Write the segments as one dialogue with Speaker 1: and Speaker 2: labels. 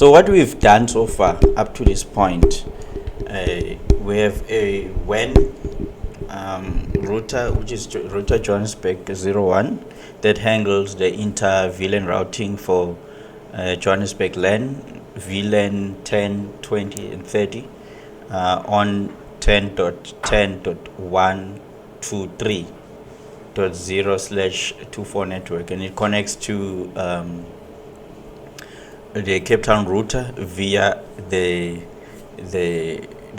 Speaker 1: So what we've done so far up to this point, we have a WAN router, which is router Johannesburg 01, that handles the inter-VLAN routing for Johannesburg LAN, VLAN 10, 20, and 30 on 10.10.123.0/24 network, and it connects to the Cape Town router via the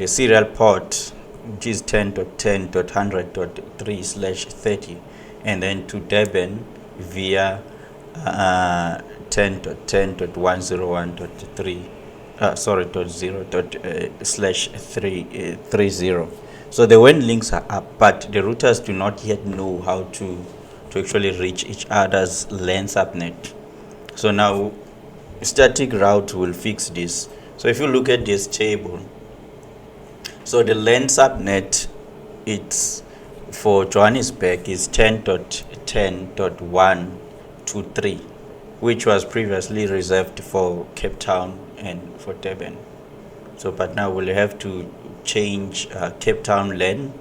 Speaker 1: serial port, which is 10.10.100.3/30, and then to Durban via 10.10.101.3 .0/30. So the WAN links are up, but the routers do not yet know how to actually reach each other's LAN subnet. So now static route will fix this. So if you look at this table, so the LAN subnet, it's for Johannesburg is 10.10.123, which was previously reserved for Cape Town and for Durban. So but now we'll have to change Cape Town LAN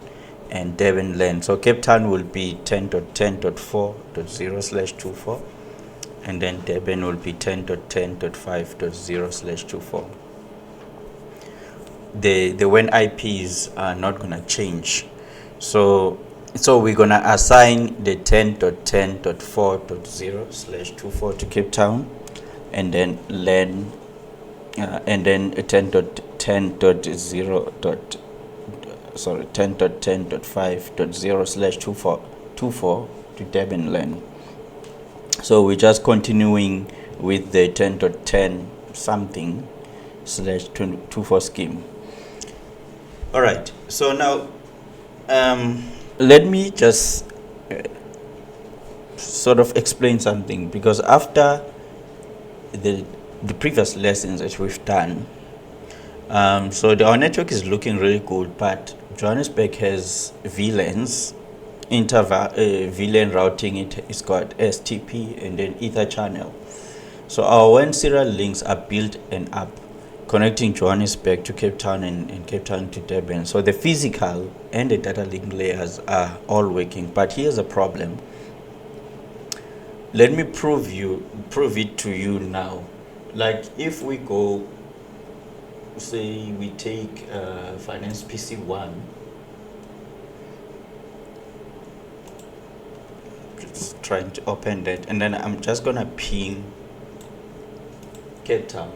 Speaker 1: and Durban LAN. So Cape Town will be 10.10.4.0/24, and then Durban will be 10.10.5.0/24. The WAN IPs are not going to change. So we're going to assign the 10.10.4.0/24 to Cape Town, and then LAN and then 10.10.5.0/24 to Durban LAN. So we're just continuing with the 10.10 something/24 scheme. All right. So now let me just sort of explain something, because after the previous lessons that we've done, so our network is looking really good, but Johannesburg has VLANs, VLAN routing. It's got STP and then Ether channel. So our WAN serial links are built and up, connecting Johannesburg to Cape Town and Cape Town to Durban. So the physical and the data link layers are all working, but here's a problem. Let me prove it to you now. Like if we go, say we take finance PC1, just trying to open that, and then I'm just gonna ping Cape Town.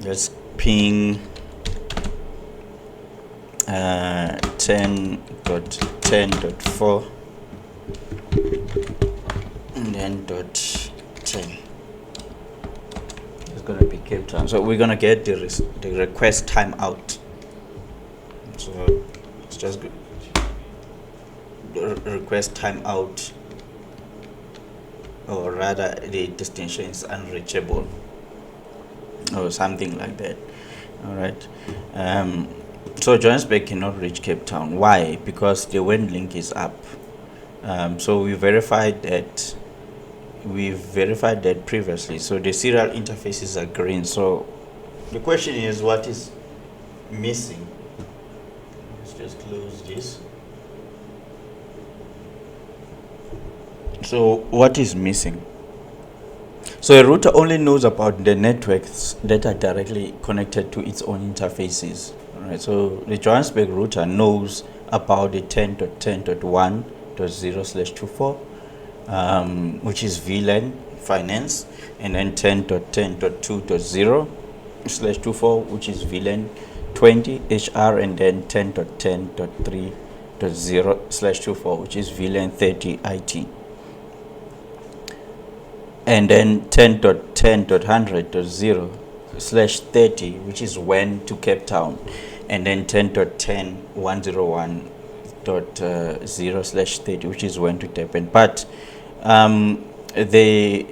Speaker 1: Let's ping 10.10.4 and then .10. It's gonna be Cape Town. So we're gonna get the request timeout. So it's just the request timeout, or rather the destination is unreachable, or something like that. All right. So Johannesburg cannot reach Cape Town. Why? Because the WAN link is up. So we verified that. We've verified that previously. So the serial interfaces are green. So the question is, what is missing? Let's just close this. So what is missing? So a router only knows about the networks that are directly connected to its own interfaces. All right. So the Johannesburg router knows about the 10.10.1.0/24, which is VLAN finance, and then 10.10.2.0/24, which is VLAN 20 HR, and then 10.10.3.0/24, which is VLAN 30 IT. And then 10.10.100.0/30, which is WAN to Cape Town, and then 10.10.101.0/30, which is WAN to Durban. But the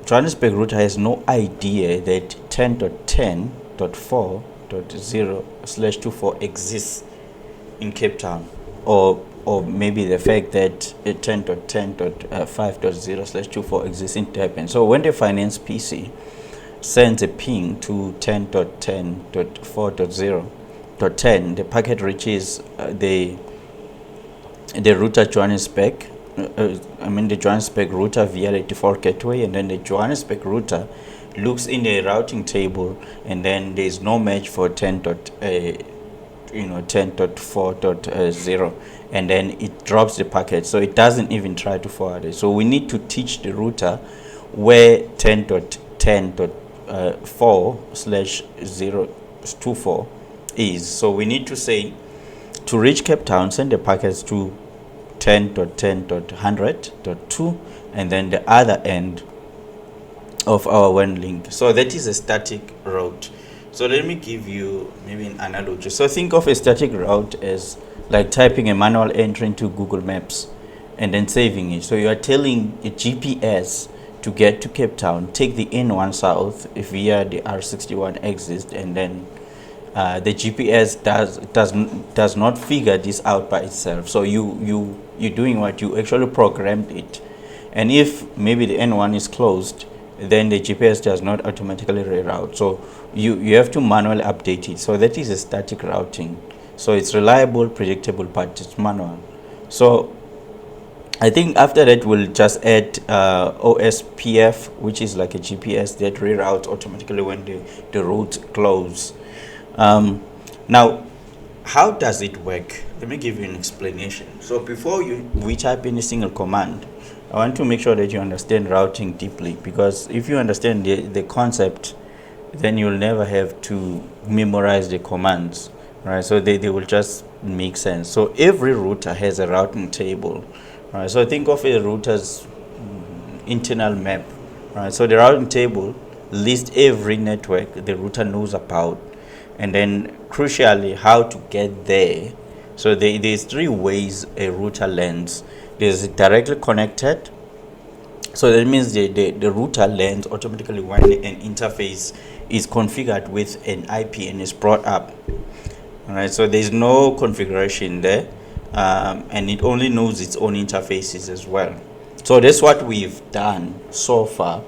Speaker 1: Johannesburg router has no idea that 10.10.4.0/24 exists in Cape Town, or or maybe the fact that 10.10.5.0/24 exists in Durban. So when the finance PC sends a ping to 10.10.4.0.10, the packet reaches the router Johannesburg. The Johannesburg router via the default gateway, and then the Johannesburg router looks in the routing table, and then there is no match for 10.4.0, and then it drops the packet, so it doesn't even try to forward it. So we need to teach the router where 10.10.4/024 is. So we need to say, to reach Cape Town, send the packets to 10.10.100.2, and then the other end of our WAN link. So that is a static route. So let me give you maybe an analogy. So think of a static route as like typing a manual entry into Google Maps and then saving it. So you are telling a GPS to get to Cape Town, take the N1 south via the R61 exit, and then the GPS does not figure this out by itself. So you're doing what you actually programmed it. And if maybe the N1 is closed, then the GPS does not automatically reroute. So you have to manually update it. So that is a static routing. So it's reliable, predictable, but it's manual. So I think after that we'll just add OSPF, which is like a GPS that reroutes automatically when the route closes. Now, how does it work? Let me give you an explanation. So before we type in a single command, I want to make sure that you understand routing deeply, because if you understand the concept, then you'll never have to memorize the commands, right? So they will just make sense. So every router has a routing table, right? So think of a router's internal map, right? So the routing table lists every network the router knows about, and then crucially how to get there. So there's three ways a router lands. There's directly connected. So that means the router lands automatically when an interface is configured with an IP and is brought up. All right, so there's no configuration there, and it only knows its own interfaces as well. So that's what we've done so far.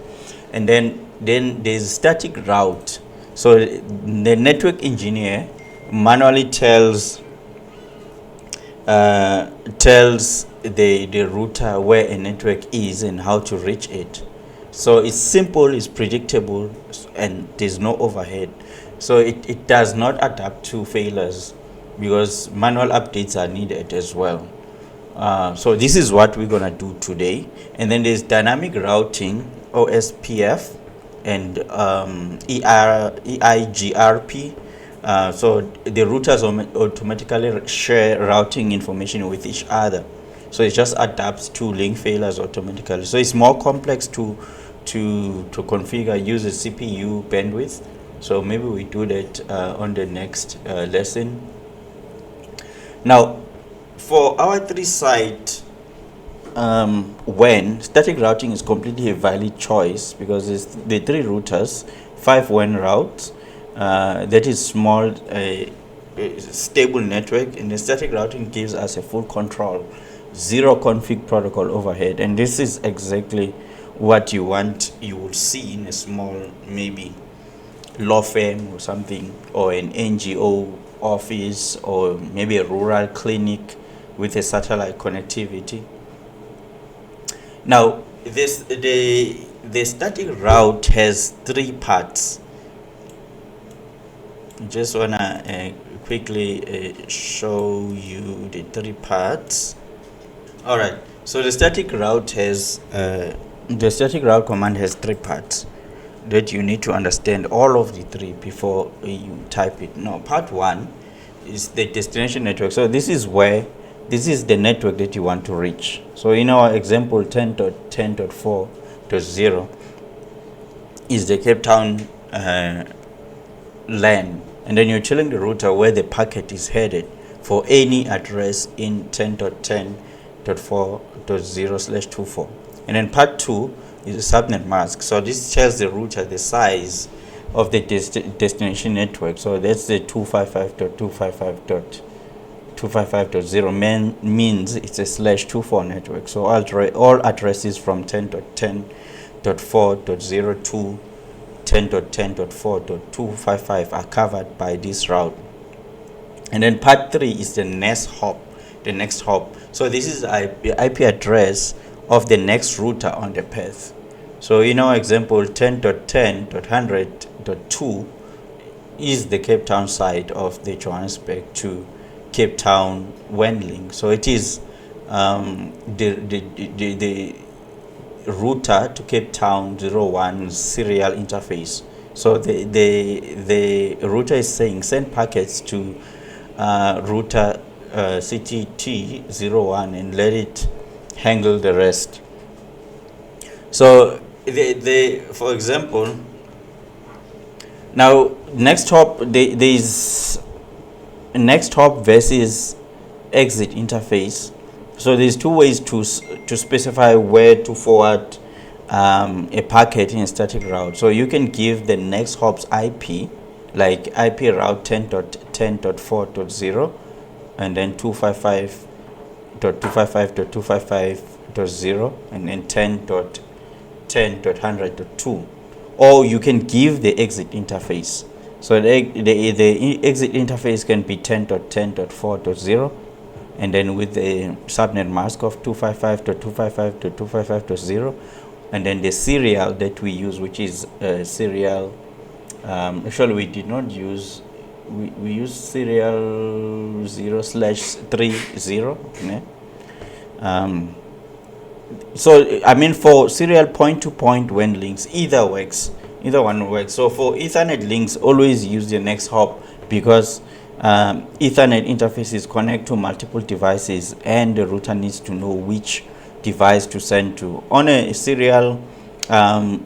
Speaker 1: And then there's static route. So the network engineer manually tells the router where a network is and how to reach it. So it's simple, it's predictable, and there's no overhead. So it does not adapt to failures, because manual updates are needed as well. So this is what we're gonna do today. And then there's dynamic routing, OSPF, and EIGRP. So the routers automatically share routing information with each other. So it just adapts to link failures automatically. So it's more complex to configure, uses CPU bandwidth. So maybe we do that on the next lesson. Now, for our three-site WAN, static routing is completely a valid choice, because it's the three routers, 5 WAN routes. That is small, stable network, and the static routing gives us a full control, zero config protocol overhead, and this is exactly what you will see in a small, maybe law firm or something, or an NGO office, or maybe a rural clinic with a satellite connectivity. Now, the static route has 3 parts. I just wanna quickly show you the 3 parts. All right. So the static route command has 3 parts that you need to understand, all of the 3 before you type it. Now, part 1 is the destination network. So this is the network that you want to reach. So in our example, 10.10.4.0 is the Cape Town LAN, and then you're telling the router where the packet is headed for any address in 10.10.4.0/24. And then part 2 is a subnet mask. So this tells the router the size of the destination network. So that's the 255.255.2 255.0 means it's a /24 network. So all addresses from 10.10.4.0 to 10.10.4.255 are covered by this route. And then part 3 is the next hop. So this is IP address of the next router on the path. So in our example, 10.10.100.2 is the Cape Town side of the Johannesburg to Cape Town WAN link. So it is the router to Cape Town 01 serial interface. So the router is saying send packets to router CTT01 and let it handle the rest. So for example, now next hop, there is next hop versus exit interface. So there's two ways to specify where to forward a packet in a static route. So you can give the next hop's IP, like IP route 10.10.4.0 and then 255.255.255.0 and then 10.10.100.2, or you can give the exit interface. So the exit interface can be 10.10.4.0 and then with the subnet mask of 255.255.255.0, and then the serial that we use, which is serial. Actually, we did not use. We use serial 0/30. Okay? So I mean, for serial point-to-point WAN links, either one works. So for Ethernet links, always use the next hop, because Ethernet interfaces connect to multiple devices and the router needs to know which device to send to. On a serial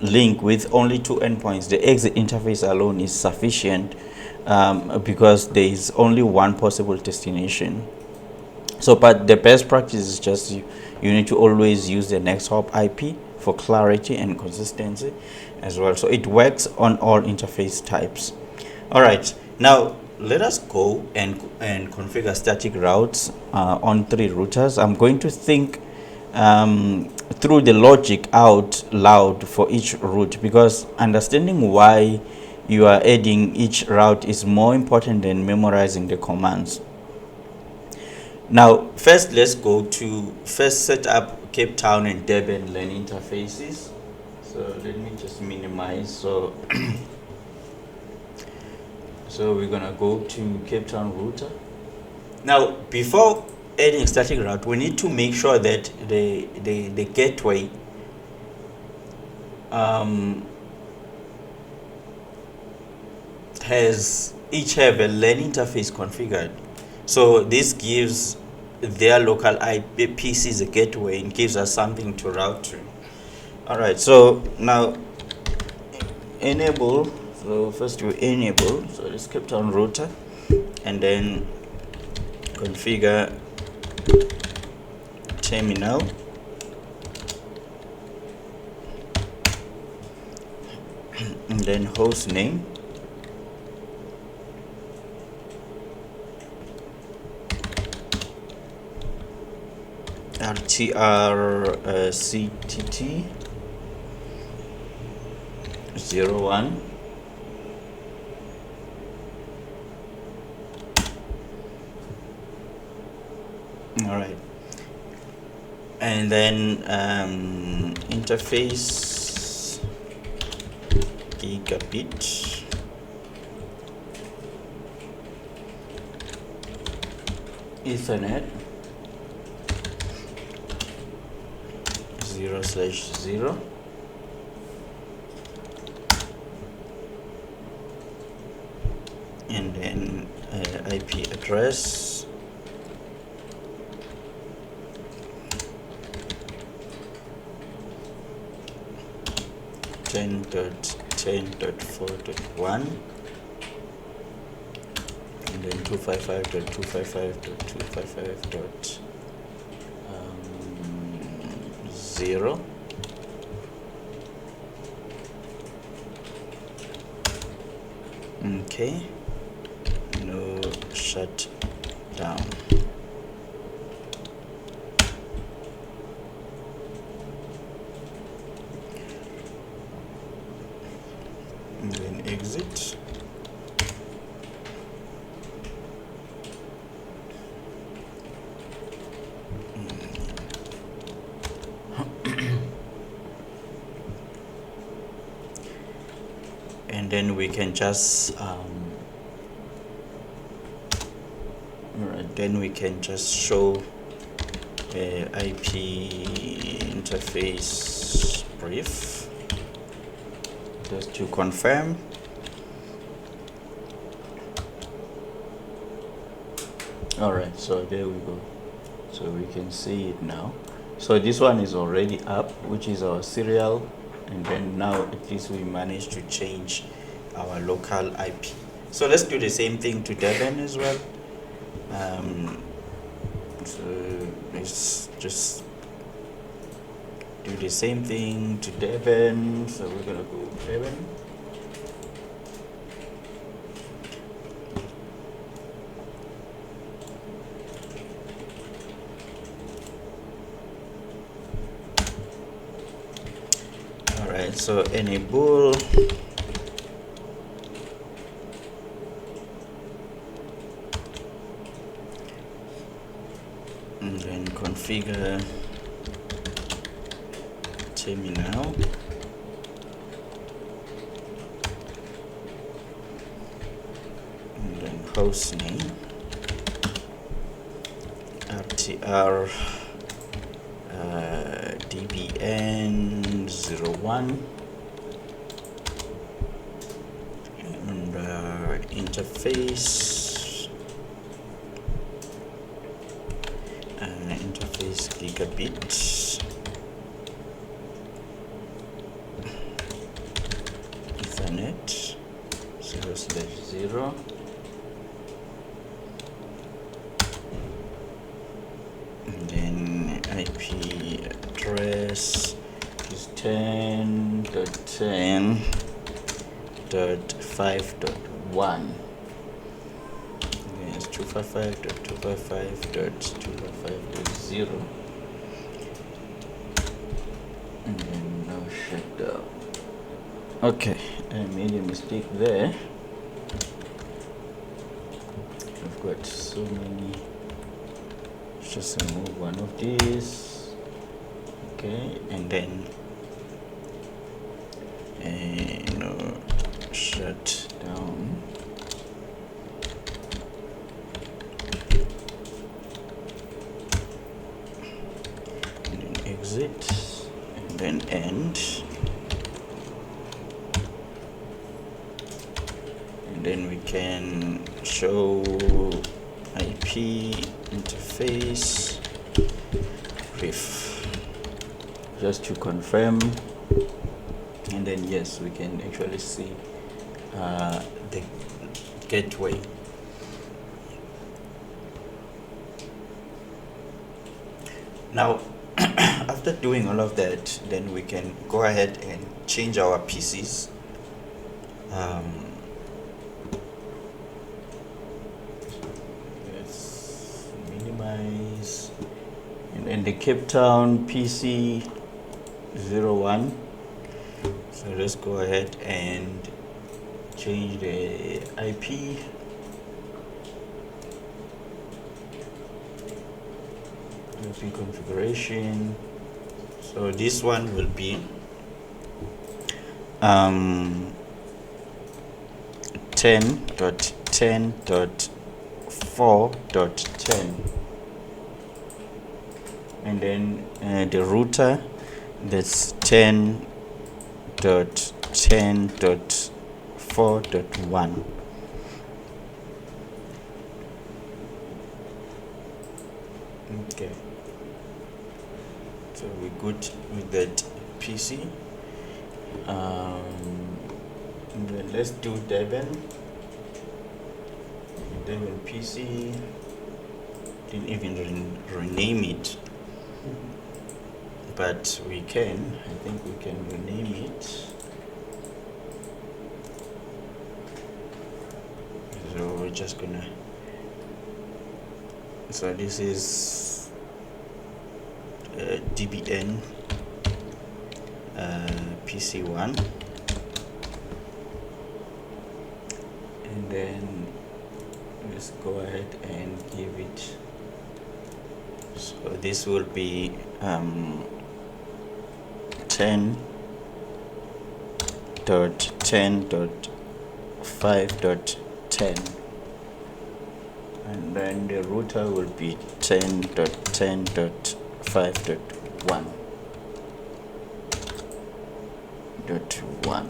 Speaker 1: link with only 2 endpoints, the exit interface alone is sufficient, because there is only one possible destination. So but the best practice is just you need to always use the next hop IP for clarity and consistency as well. So it works on all interface types. All right, now let us go and configure static routes on 3 routers. I'm going to think through the logic out loud for each route, because understanding why you are adding each route is more important than memorizing the commands. Now first, let's go to set up Cape Town and Durban LAN interfaces. So let me just minimize. So so we're gonna go to Cape Town router. Now before adding static route, we need to make sure that the gateway each have a LAN interface configured. So this gives their local IP PCs a gateway and gives us something to route to. All right, so now enable. So first we enable, so this Cape Town router, and then configure terminal, and then host name, RTR CTT 01. All right, and then interface gigabit, Ethernet 0/0, and then IP address 10.10.4.1 and then 255.255.255.0. Okay, no shut down. exit. And then we can just show IP interface brief just to confirm. All right, so there we go. So we can see it now. So this one is already up, which is our serial, and then now at least we managed to change our local IP. So let's do the same thing to Durban as well. So let's just do the same thing to Durban. So we're gonna go Durban. All right, so enable and then configure terminal, and then host name RTR DBN01 and interface gigabit, Ethernet 0/0, and then IP address is 10.10.5.1. Yes, 255.255.255.0. And then now shut down. Okay, I made a mistake there. I've got so many. Just remove one of these. Okay, and then shut down. And then exit, and then end. And then we can show IP interface brief just to confirm, and then yes, we can actually see the gateway. Now after doing all of that, then we can go ahead and change our PCs. Let's minimize, and then the Cape Town PC 01. So let's go ahead and change the IP. IP configuration. So this one will be 10.10.4.10, and then the router, that's 10.10.4.1. Okay, so we're good with that PC. And then let's do Durban PC. Didn't even rename it, but we can. I think we can rename it. So we're just gonna. So this is DBN PC1. then let's go ahead and give it, so this will be 10.10.5.10, and then the router will be 10.10.5.1.1.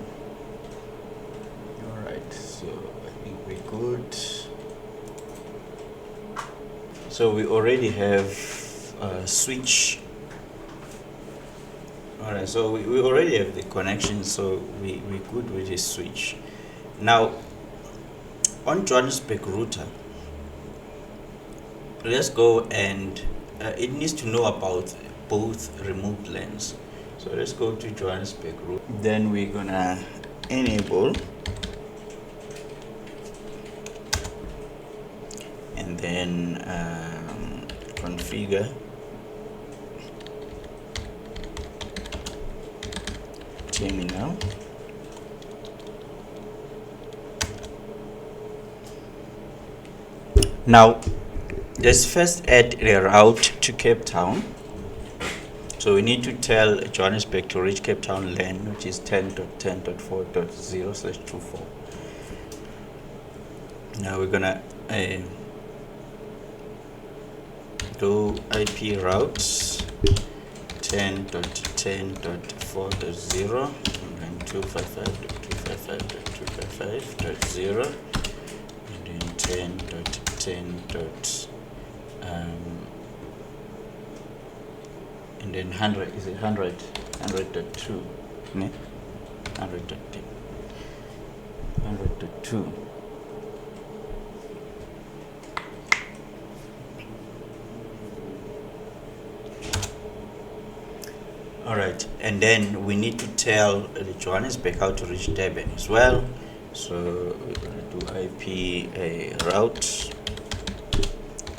Speaker 1: Alright, so I think we're good. So we already have a switch. Alright, so we already have the connection, so we're good with this switch. Now, on Johannesburg router, let's go and it needs to know about both remote LANs. So let's go to Johannesburg router. Then we're gonna enable, and then configure terminal. Now let's first add a route to Cape Town. So we need to tell Johannesburg to reach Cape Town LAN, which is 10.10.4.0/24. Now we're gonna do IP routes 10.10.4.0 and then 255.255.255.0 and then 10.10. And then 100 is it 100.2, ne? 100.10, 100.2. All right, and then we need to tell the Johannesburg how to reach Durban as well. So we're going to do IP route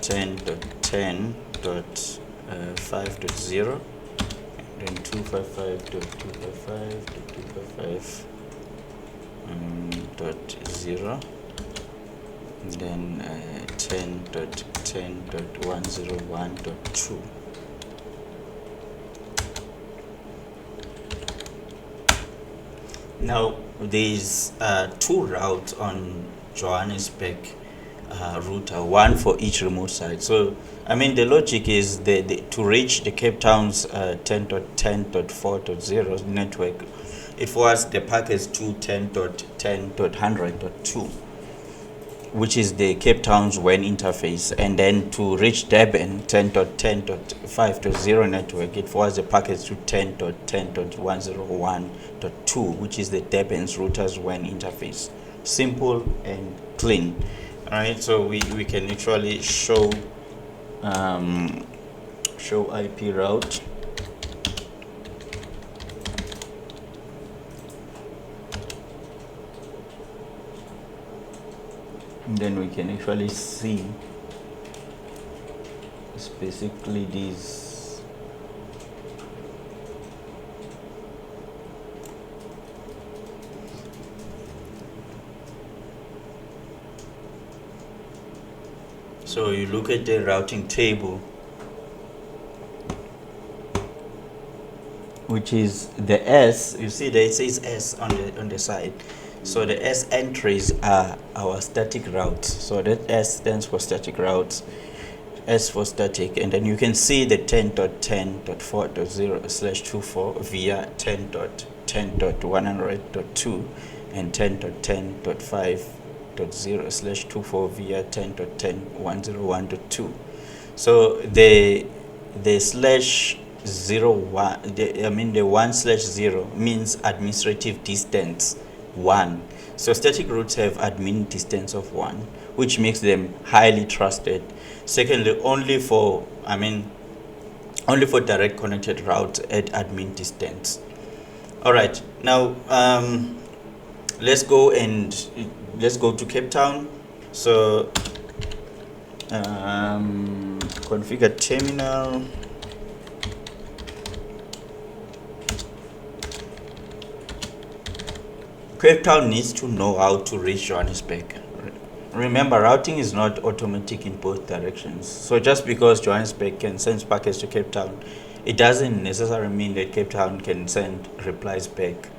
Speaker 1: 10.10.5.0 and then 255.255.255.0 and then 10.10.101.2. Now there's two routes on Johannesburg router, one for each remote site. So I mean the logic is to reach the Cape Town's 10.10.4.0 network, it forwards the packets to 10.10.100.2, which is the Cape Town's WAN interface, and then to reach Durban 10.10.5.0 network, it forwards the packets to 10.10.101.2, which is the Durban's router's WAN interface. Simple and clean. All right, so we can actually show IP route. And then we can actually see specifically these. So you look at the routing table, which is the S. You see there it says S on the side. So the S entries are our static routes. So that S stands for static routes, S for static, and then you can see the 10.10.4.0/24 via 10.10.100.2 and 10.10.5.0/24 via 10.10.101.2. So the slash 01, the 1/0 means administrative distance 1. So static routes have admin distance of 1, which makes them highly trusted. Secondly, only for direct connected routes at admin distance. All right, now let's go to Cape Town. So configure terminal. Cape Town needs to know how to reach Johannesburg. remember, routing is not automatic in both directions. So just because Johannesburg can send packets to Cape Town, it doesn't necessarily mean that Cape Town can send replies back.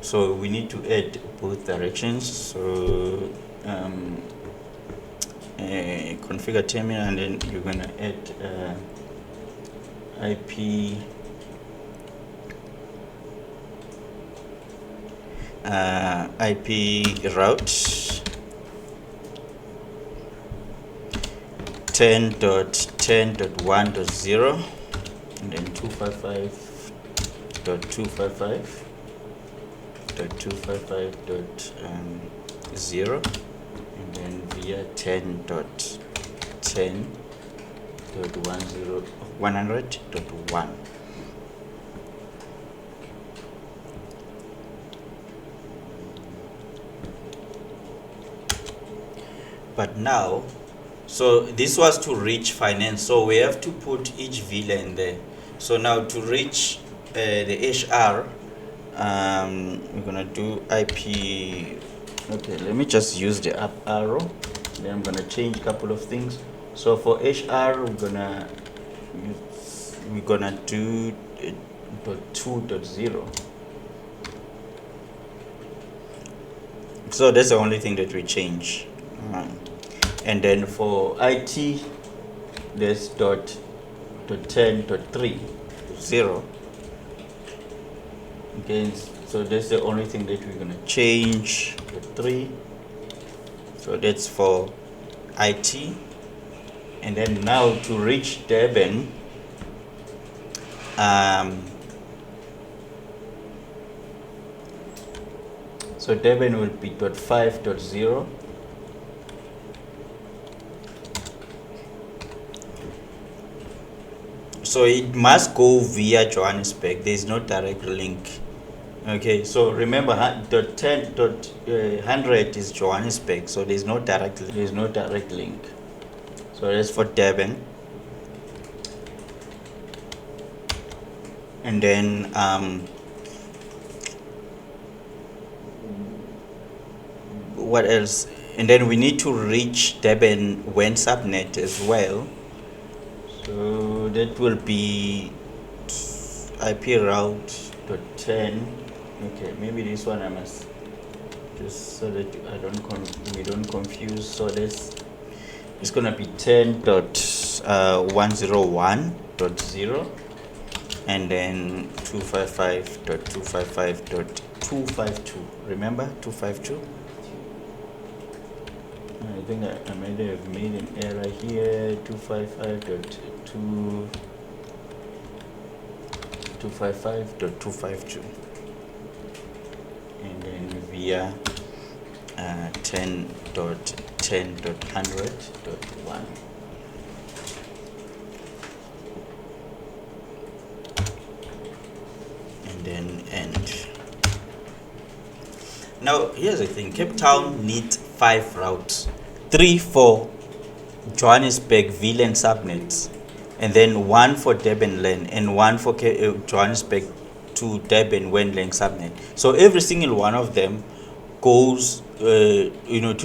Speaker 1: So we need to add both directions. So configure terminal, and then you're gonna add IP route 10.10.1.0 and then 255.255.255.0 and then via 10.10.100.1. But now, so this was to reach finance, so we have to put each VLAN there. So now to reach the HR, we're gonna do IP. Okay, let me just use the up arrow. Then I'm gonna change a couple of things. So for HR, we're gonna do .2.0. So that's the only thing that we change. And then for IT, there's .10.3.0. Okay, so that's the only thing that we're gonna change, the 3. So that's for IT. And then now to reach Durban, so Durban will be .5.0. So it must go via Johannesburg. There is no direct link. Okay, so remember, .100 is Johannesburg, so there is no direct link. So that's for Durban. And then what else? And then we need to reach Durban WAN subnet as well. So that will be IP route .10. Okay, maybe this one I must just so that we don't confuse. So this it's gonna be 10.101.0 and then 255.255.252. Remember 252? I think I might have made an error here. 255.255.252 and then via 10.10.100.1. and then end. Now here's the thing, Cape Town needs 5 routes, 3 for Johannesburg VLAN subnets, and then 1 for Durban LAN and 1 for Johannesburg to Durban WAN LAN subnet. So every single one of them goes to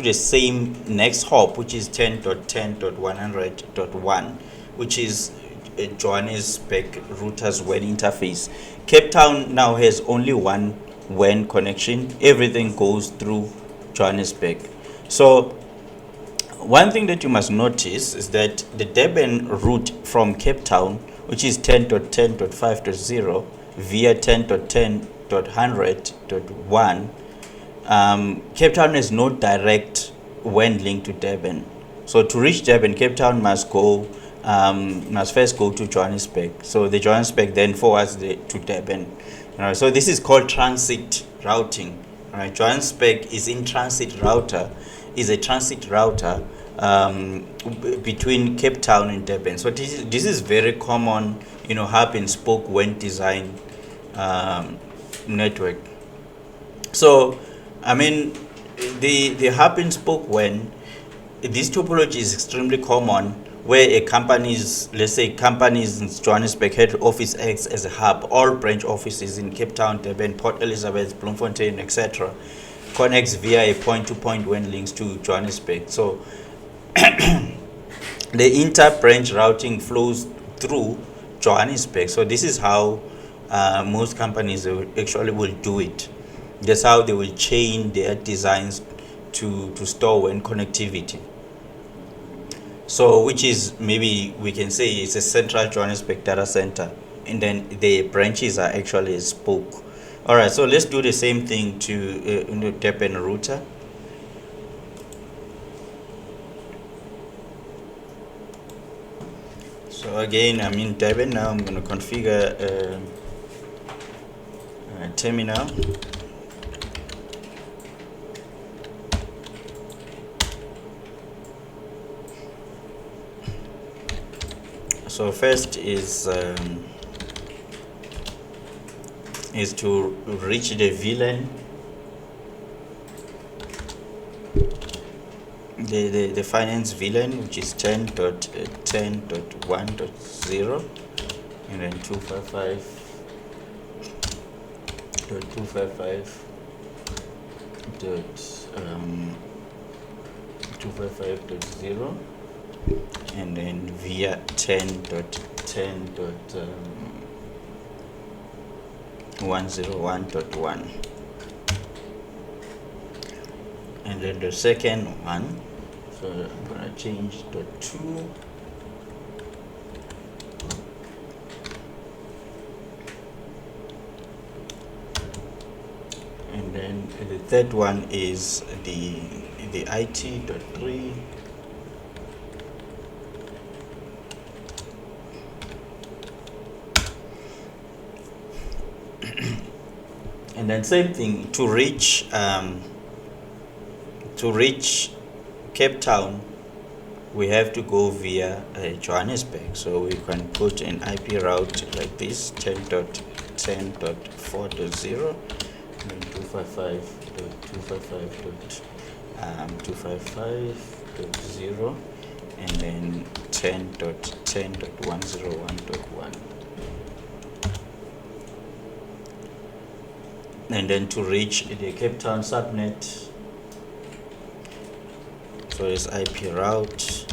Speaker 1: the same next hop, which is 10.10.100.1, which is a Johannesburg router's WAN interface. Cape Town now has only one WAN connection. Everything goes through Johannesburg. So one thing that you must notice is that the Durban route from Cape Town, which is 10.10.5.0 via 10.10.100.1, Cape Town has no direct WAN link to Durban. So to reach Durban, Cape Town must first go to Johannesburg. So the Johannesburg then forwards to Durban. So this is called transit routing. Right? Johannesburg is a transit router between Cape Town and Durban. So this is very common, hub and spoke WAN design network. So I mean, the hub and spoke WAN, this topology is extremely common, where let's say companies in Johannesburg head office acts as a hub, all branch offices in Cape Town, Durban, Port Elizabeth, Bloemfontein, etc. connects via a point-to-point WAN links to Johannesburg. So the inter-branch routing flows through Johannesburg. So this is how most companies actually will do it. That's how they will chain their designs to store WAN connectivity. So which is, maybe we can say, it's a central Johannesburg data center, and then the branches are actually a spoke. All right, so let's do the same thing to Durban router. So again, I'm in Durban now. I'm going to configure a terminal. So first is to reach the VLAN, the finance VLAN, which is 10.10.1.0, and then 255.255.0, and then via 10.10.101.1, and then the second one, so I'm gonna change the 2, and then the third one is the IT.3, and then same thing to reach Cape Town. We have to go via Johannesburg, so we can put an IP route like this: 10.10.4.0, and 255.255.255.0, and then 10.10.101.1. And then to reach the Cape Town subnet, so it's IP route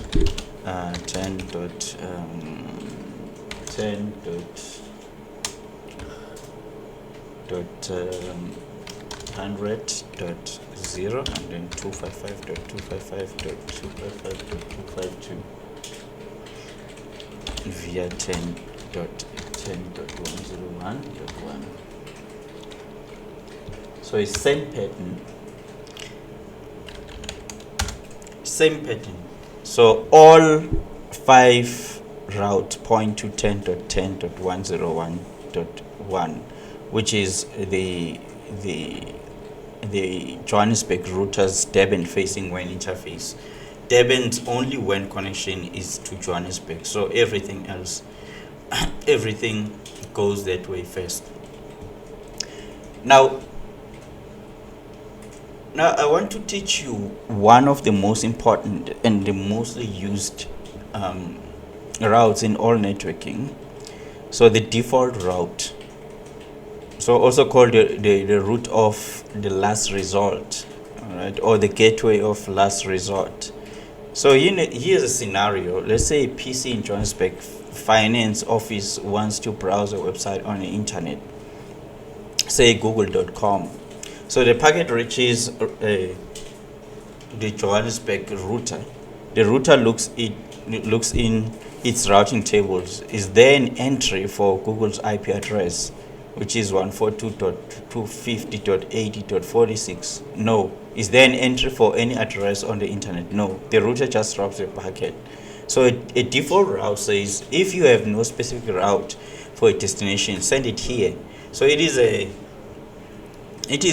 Speaker 1: 10.10.100.0, and then 255.255.255.252 via 10.10.101.1. So it's same pattern. So all 5 routes point to 10.10.101.1, which is the Johannesburg router's Durban facing WAN interface. Durban's only WAN connection is to Johannesburg, so everything else, everything goes that way first. Now I want to teach you one of the most important and the mostly used routes in all networking. So the default route, so also called the route of the last resort, all right, or the gateway of last resort. So here's a scenario. Let's say a PC in Johannesburg finance office wants to browse a website on the internet, say google.com. So the packet reaches the Johannesburg router. The router looks in its routing tables. Is there an entry for Google's IP address, which is 142.250.80.46? No. Is there an entry for any address on the internet? No. The router just drops the packet. So a default route says, if you have no specific route for a destination, send it here. So it is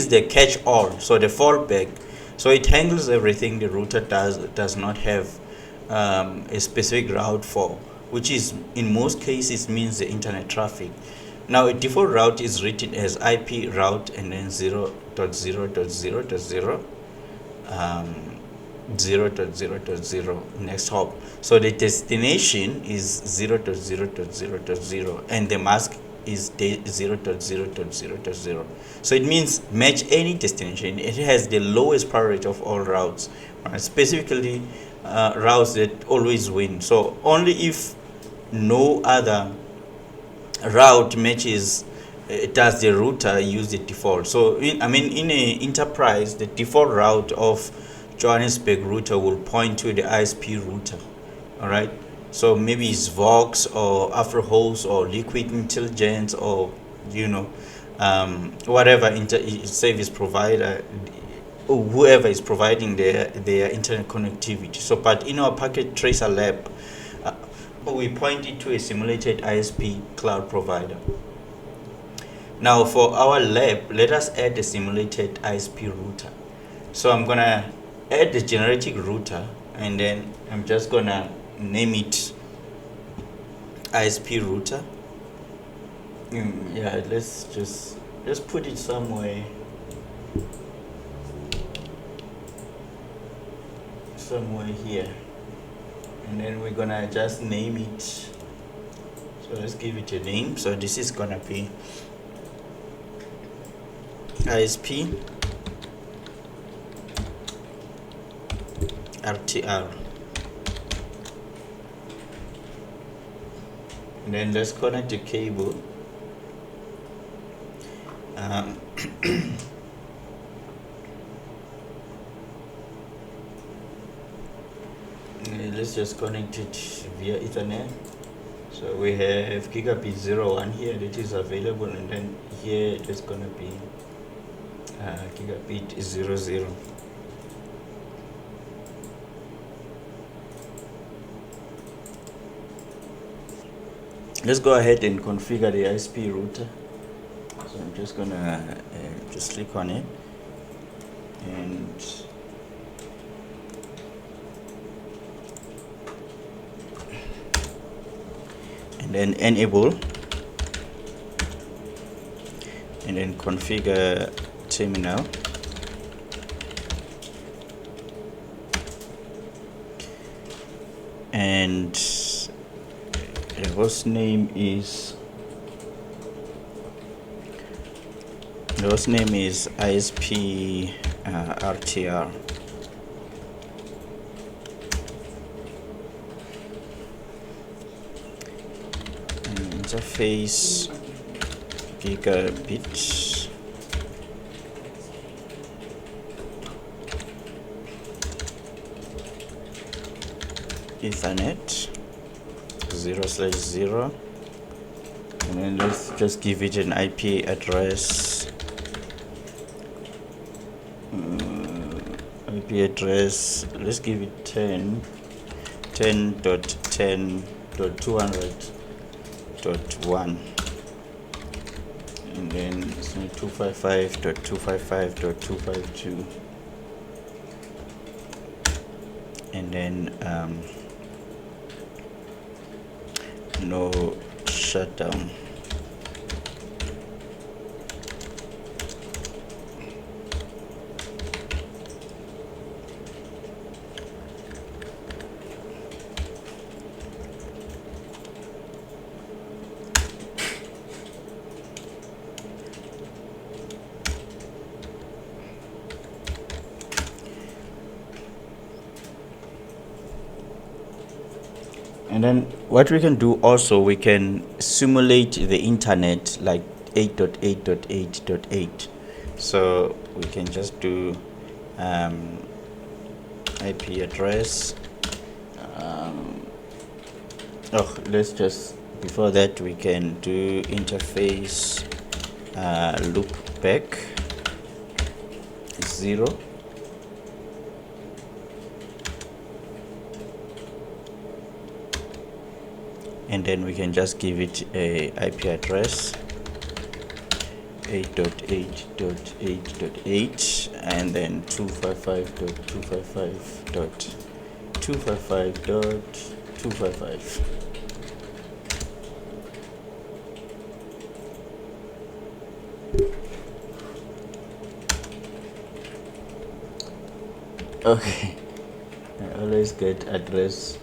Speaker 1: the catch-all, so the fallback. So it handles everything the router does not have a specific route for, which is in most cases means the internet traffic. Now a default route is written as IP route and then 0.0.0.0 0.0.0 next hop. So the destination is 0.0.0.0 and the mask is 0.0.0.0. So it means match any destination. It has the lowest priority of all routes, right? Specifically routes that always win. So only if no other route matches does the router use the default. So in a enterprise, the default route of Johannesburg router will point to the ISP router. All right, so maybe it's Vox or AfroHost or Liquid Intelligence, or whatever service provider, or whoever is providing their internet connectivity. So but in our packet tracer lab, we point it to a simulated ISP cloud provider. Now for our lab, let us add a simulated ISP router. So I'm gonna add the generic router, and then I'm just gonna name it ISP router. Yeah, let's just put it somewhere here, and then we're gonna just name it. So let's give it a name. So this is gonna be ISP RTR. And then let's connect the cable. Let's just connect it via Ethernet. So we have gigabit 01 here that is available, and then here it's gonna be gigabit 00. Let's go ahead and configure the ISP router. So I'm just gonna just click on it, and then enable, and then configure terminal. And the host name is ISP RTR. And interface gigabit Ethernet 0/0, and then let's just give it an IP address. Let's give it 10.10.200.1, and then 255.255.252, and then no shutdown. And then what we can do also, we can simulate the internet like 8.8.8.8. So we can just do IP address. Let's just, before that we can do interface loop back 0. And then we can just give it a IP address 8.8.8.8, and then 255.255.255.255. Okay, I always get address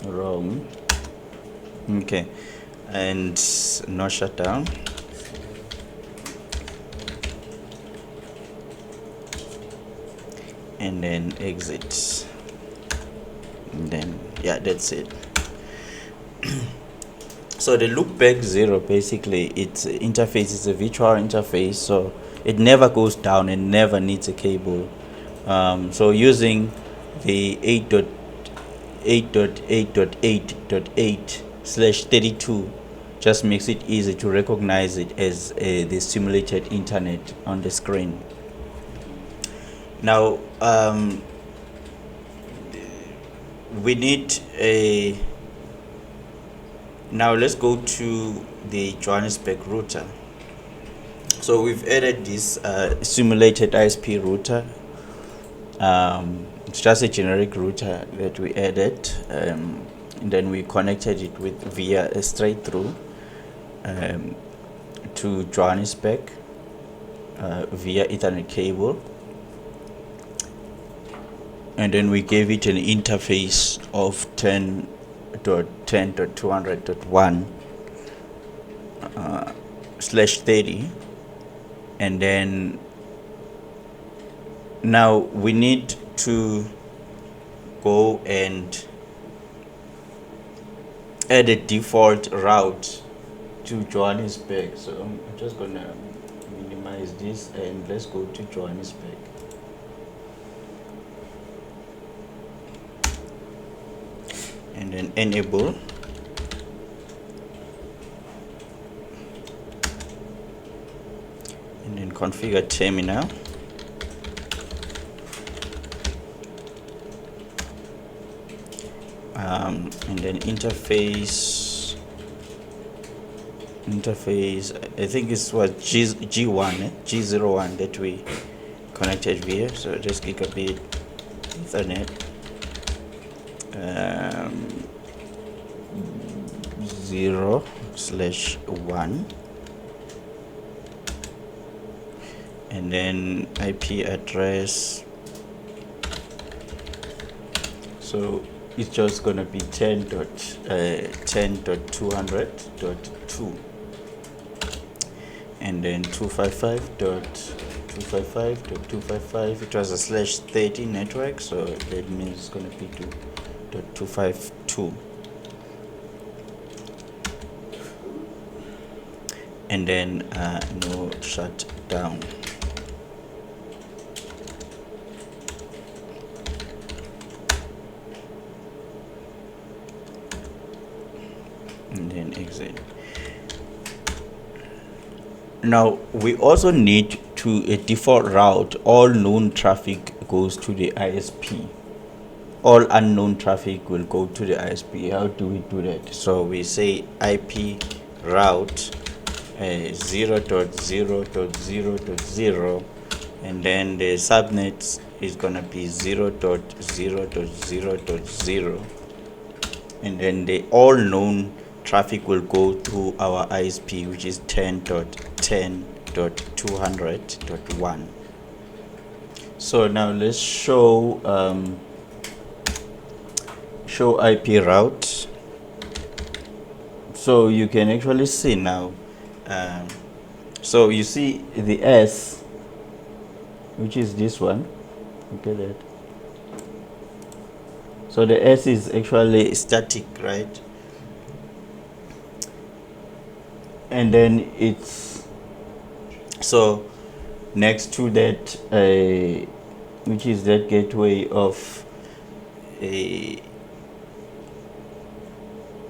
Speaker 1: wrong. Okay, and no shutdown. And then exit. And then, yeah, that's it. So the loopback 0, basically, its interface is a virtual interface, so it never goes down and never needs a cable. So using the 8.8.8.8/32 just makes it easy to recognize it as the simulated internet on the screen. Now, we need a. Now let's go to the Johannesburg router. So we've added this simulated ISP router. It's just a generic router that we added, and then we connected it with via a straight through to Johannesburg via Ethernet cable, and then we gave it an interface of 10.10.200.1/30, and then now we need to go and add a default route to Johannesburg. So I'm just gonna minimize this and let's go to Johannesburg. And then enable. And then configure terminal. And then interface, I think it was G1, G01 that we connected via, so just gigabit Ethernet 0/1, and then IP address, so it's just gonna be 10.200.2, and then 255.255.255. It was a /30 network, so that means it's gonna be 2.252. And then no shutdown. And then exit. Now we also need to a default route. All known traffic goes to the ISP. All unknown traffic will go to the ISP. How do we do that? So we say IP route 0.0.0.0, and then the subnets is gonna be 0.0.0.0, and then the all known traffic will go to our ISP, which is 10.10.200.1. So now let's show IP route. So you can actually see now. So you see the S, which is this one. Okay, that. So the S is actually static, right? And then it's so next to that, which is that gateway of a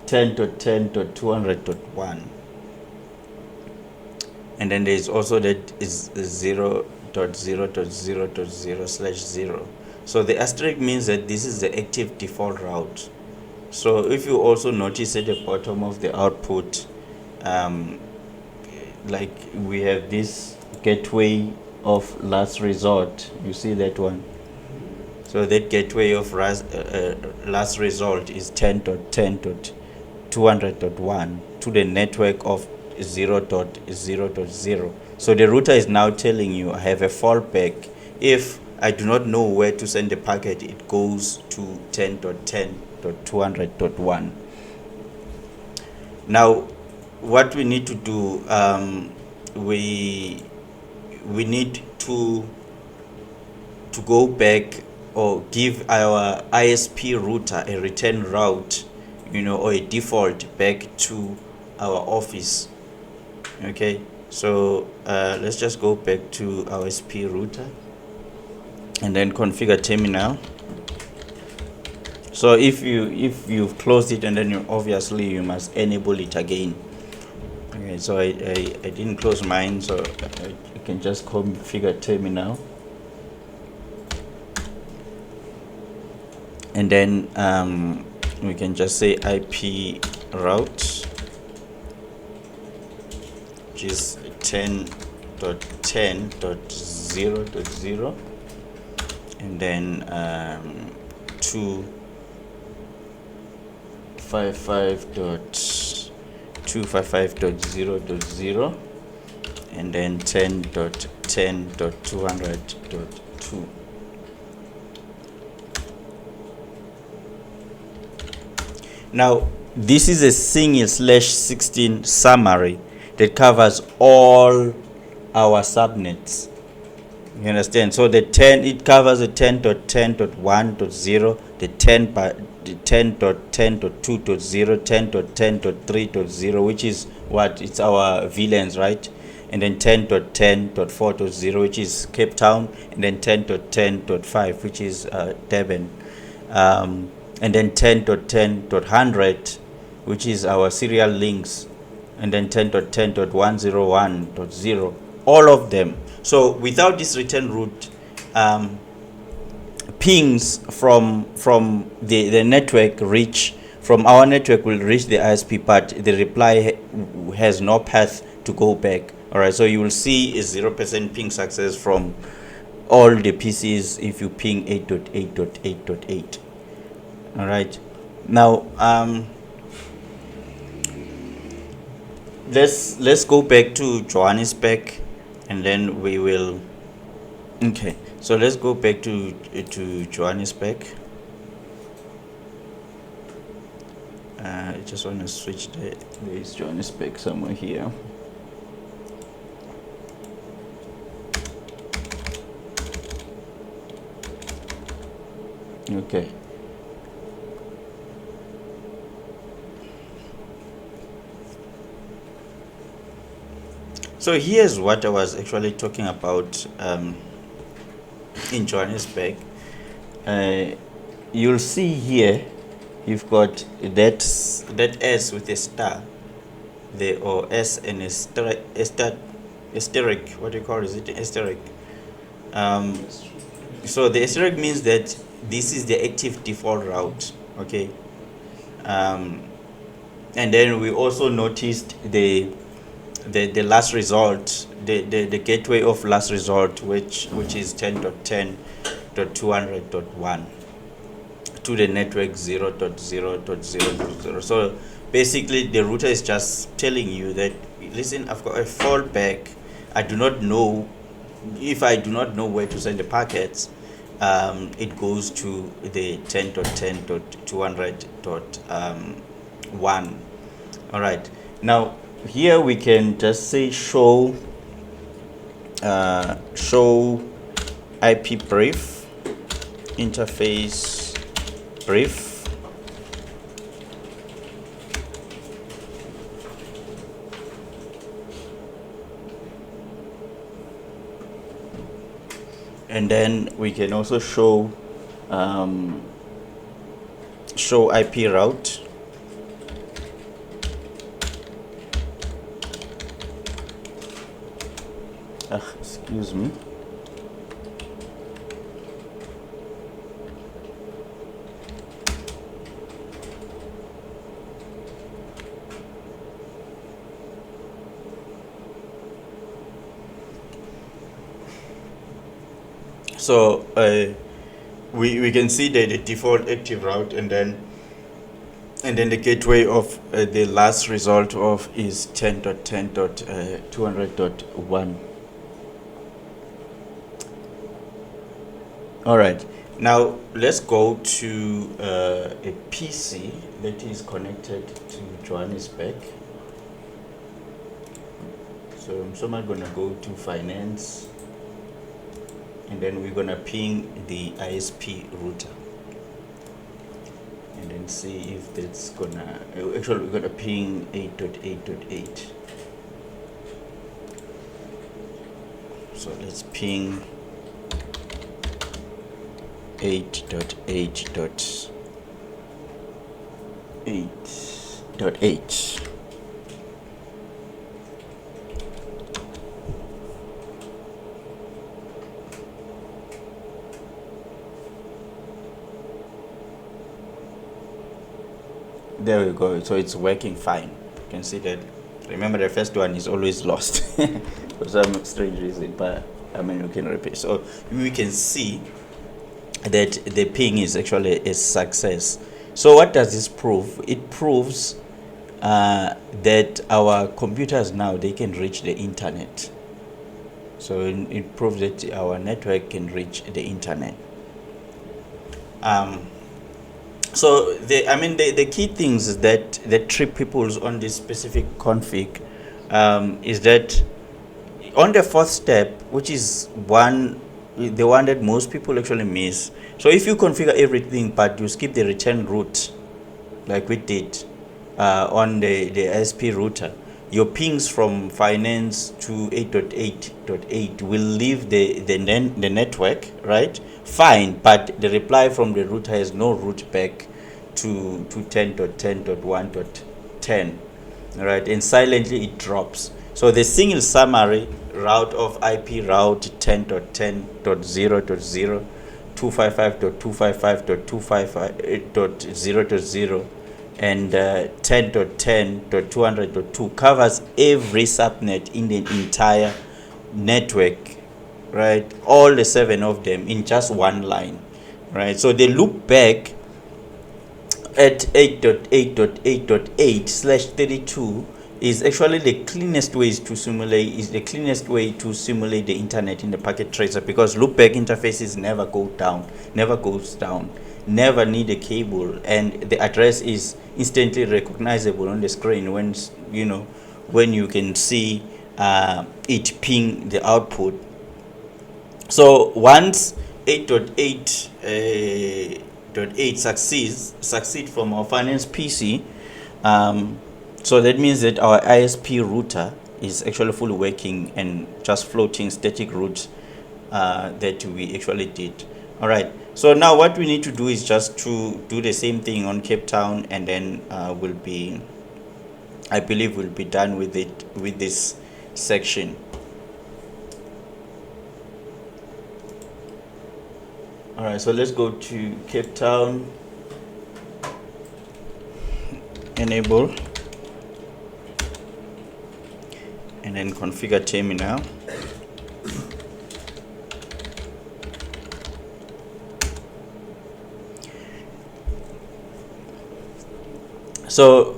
Speaker 1: 10.10.200.1, and then there is also that is 0.0.0.0/0. So the asterisk means that this is the active default route. So if you also notice at the bottom of the output, like we have this gateway of last resort, you see that one. So that gateway of last resort is 10.10.200.1 to the network of 0.0.0. So the router is now telling you I have a fallback. If I do not know where to send the packet, it goes to 10.10.200.1. Now, what we need to do, we need to go back or give our ISP router a return route, or a default back to our office. Okay, so let's just go back to our ISP router and then configure terminal. So if you've closed it, and then you must enable it again. Okay, so I didn't close mine, so I can just configure terminal, and then we can just say IP route, which is 10.10.0.0, and then 255.255.0.0, and then 10.10.200.2. Now, this is a single/16 summary that covers all our subnets. You understand? So the 10, it covers the 10.10.1.0, the 10.10.2.0, 10.10.3.0, which is what? It's our VLANs, right? And then 10.10.4.0, which is Cape Town, and then 10.10.5, which is Durban. And then 10.10.100, which is our serial links, and then 10.10.101.0, all of them. So without this return route, pings from the network from our network will reach the ISP, but the reply has no path to go back. All right, so you will see a 0% ping success from all the PCs if you ping 8.8.8.8. all right, now let's go back to Johannesburg, and then we will. Okay, so let's go back to Johannesburg. I just want to switch there is Johannesburg somewhere here. Okay. So here's what I was actually talking about in Johannesburg. You'll see here, you've got that S with a star, or S and a asterisk. What do you call it? Is it asterisk? So the asterisk means that this is the active default route. Okay. And then we also noticed the last result, the gateway of last result, which is 10.10.200.1 to the network 0.0.0.0. So basically the router is just telling you that, listen, I've got a fallback. I do not know if I do not know where to send the packets. It goes to the 10.10.200.1. all right, now here we can just say show IP brief, interface brief, and then we can also show IP route. Excuse me. So we can see that the default active route, and then the gateway of the last result of is 10.10.200.1. all right, Now let's go to a PC that is connected to Johannesburg. So I'm somehow gonna go to finance, and then we're gonna ping the ISP router, and then see if that's gonna, actually we're gonna ping 8.8.8. So let's ping 8.8.8.8. There we go. So it's working fine. You can see that. Remember, the first one is always lost for some strange reason, but I mean, you can repeat. So we can see that the ping is actually a success. So what does this prove? It proves that our computers now, they can reach the internet. So it proves that our network can reach the internet. So the key things that trip people on this specific config is that on the fourth step, which is the one that most people actually miss. So if you configure everything but you skip the return route, like we did on the ISP router, your pings from finance to 8.8.8 will leave the network, right? Fine, but the reply from the router has no route back to 10.10.1.10, right? And silently it drops. So the single summary route of IP route 10.10.0.0, 255.255.255.0.0, and 10.10.200.2 covers every subnet in the entire network, right? All the 7 of them in just one line, right? So they loop back at 8.8.8.8/32 is actually the cleanest way to simulate the internet in the packet tracer, because loopback interfaces never goes down, never need a cable, and the address is instantly recognizable on the screen when you can see it ping the output. So once 8.8.8 succeed from our finance PC, so that means that our ISP router is actually fully working and just floating static routes that we actually did. All right. So now what we need to do is just to do the same thing on Cape Town, and then I believe we'll be done with this section. All right. So let's go to Cape Town, enable, and then configure terminal. So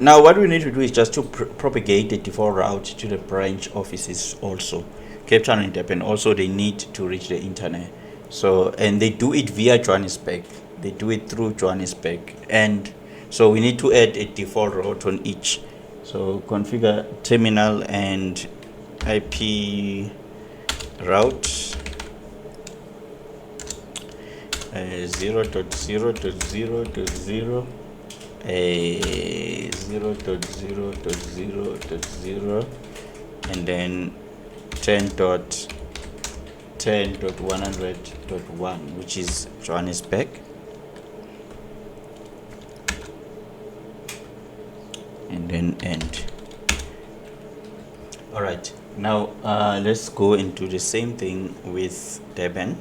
Speaker 1: now what we need to do is just to propagate the default route to the branch offices also. Cape Town and Durban also, they need to reach the internet. So, and they do it via Johannesburg. They do it through Johannesburg. And so we need to add a default route on each. So configure terminal and IP route 0.0.0.0 0.0.0.0, and then 10.10.100.1, which is Johannesburg, and then end. All right, now let's go into the same thing with Durban.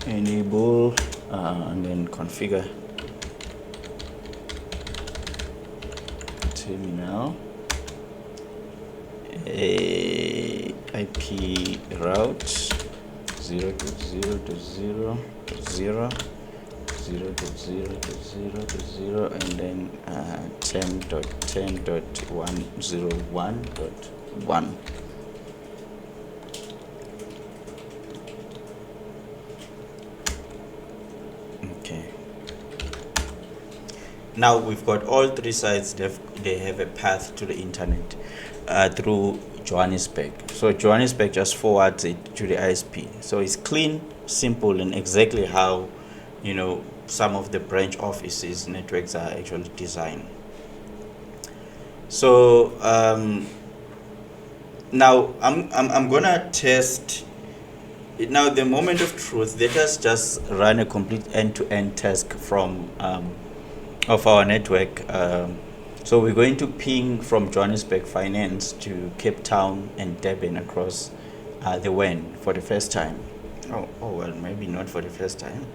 Speaker 1: Enable and then configure terminal, IP route 0.0.0.0, 0.0.0.0, and then 10.10.101.1. now we've got all three sites. They have a path to the internet through Johannesburg. So Johannesburg just forwards it to the ISP. So it's clean, simple, and exactly how, you know, some of the branch offices networks are actually designed. So now I'm gonna test it. Now the moment of truth, let us just run a complete end-to-end task from of our network. So we're going to ping from Johannesburg Finance to Cape Town and Durban across the WAN for the first time. Oh well, maybe not for the first time.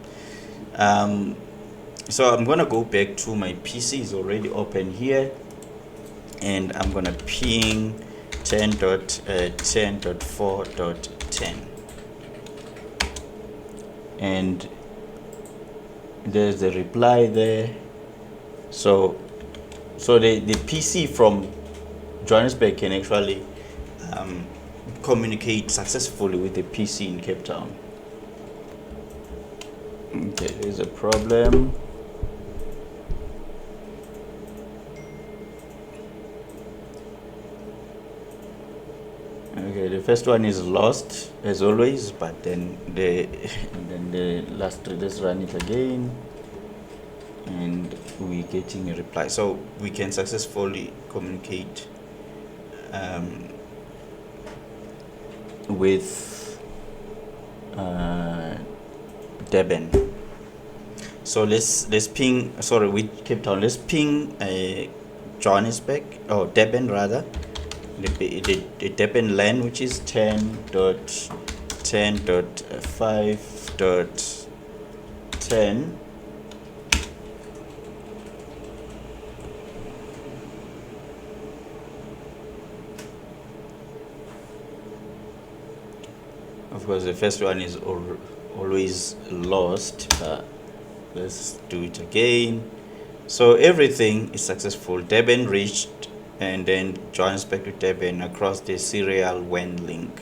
Speaker 1: So I'm gonna go back to my PC. Is already open here, and I'm gonna ping 10.10.4.10, and there's the reply there. So the PC from Johannesburg can actually communicate successfully with the PC in Cape Town. Okay, there's a problem. Okay, the first one is lost as always, but then the last three, let's run it again, and we're getting a reply. So we can successfully communicate with Durban. So let's ping, sorry, with Cape Town, let's ping Johannesburg, or Durban rather, the Durban LAN, which is 10.10.5.10. Of course, the first one is always lost. Let's do it again. So everything is successful. Durban reached, and then Johannesburg to Durban across the serial WAN link.